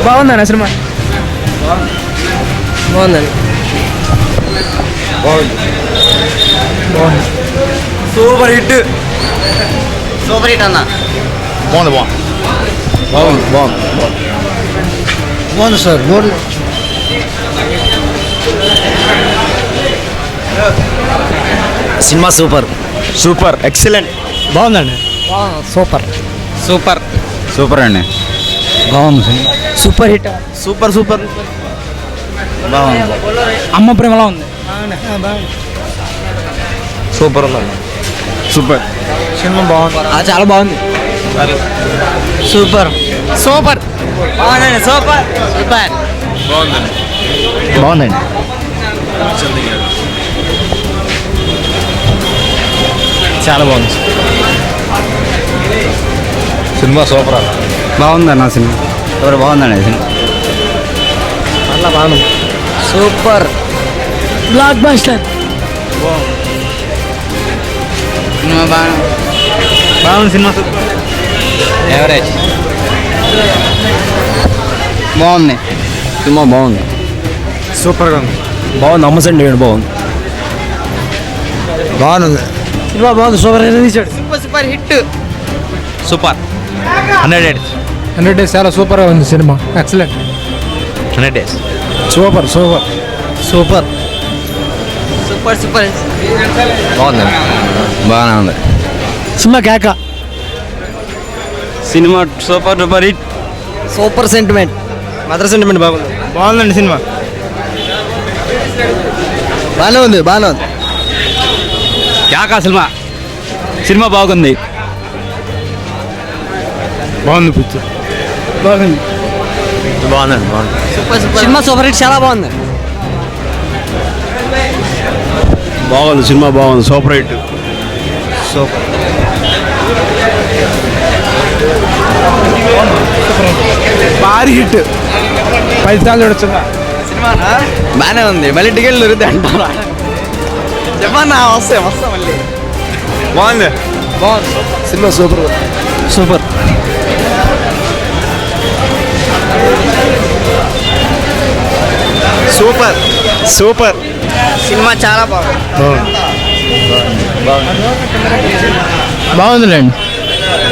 బాగుందన్న సినిమా? బాగుందండి. Super hit. Super hit అన్న. బాగుంది sir. Cinema super super excellent. బాగుందండి. సూపర్ సూపర్ సూపర్ అండి. బాగుంది సినిమా. Super hit. సూపర్ బాగుంది. అమ్మ ప్రేమలా ఉంది. సూపర్ సూపర్ సినిమా బాగుంది. చాలా బాగుంది. సూపర్ సూపర్ బాగుందండి. సూపర్ సూపర్ బాగుందండి. చాలా బాగుంది సినిమా సూపర్ అన్న. బాగుందన్న సినిమా. ఎవరు బాగుందండి సినిమా. అట్లా బాగుంది. Super block buster. సినిమా బాగుంది సినిమా. ఎవరేజ్ బాగుంది. సినిమా బాగుంది. సూపర్గా ఉంది. బాగుంది. అమ్మసండి బాగుంది. బాగుంది సినిమా బాగుంది. సూపర్ తీసాడు. Super hit. సూపర్ 100 days చాలా సూపర్గా ఉంది cinema. Excellent. 100 days. Super super super super super బాగుంది. బాగానే ఉంది సినిమా. కేక cinema. Super hit. Super sentiment. Mother sentiment బాగుందండి సినిమా. బాగానే ఉంది. క్యాకా సినిమా బాగుంది. పిక్చర్ బాగుంది. బాగుందండి. Cinema super hit. చాలా బాగుంది. సినిమా బాగుంది. Super hit. సూపర్ భారీ హిట్. 10 సార్లు చూడొచ్చు. బాగానే ఉంది. మళ్ళీ టికెట్లు దొరుకుతాయి అంటారా? చెప్పన్నా. వస్తాయి మళ్ళీ. బాగుంది. Cinema super super super cinema చాలా బాగుంది. బాగుందిలేండి.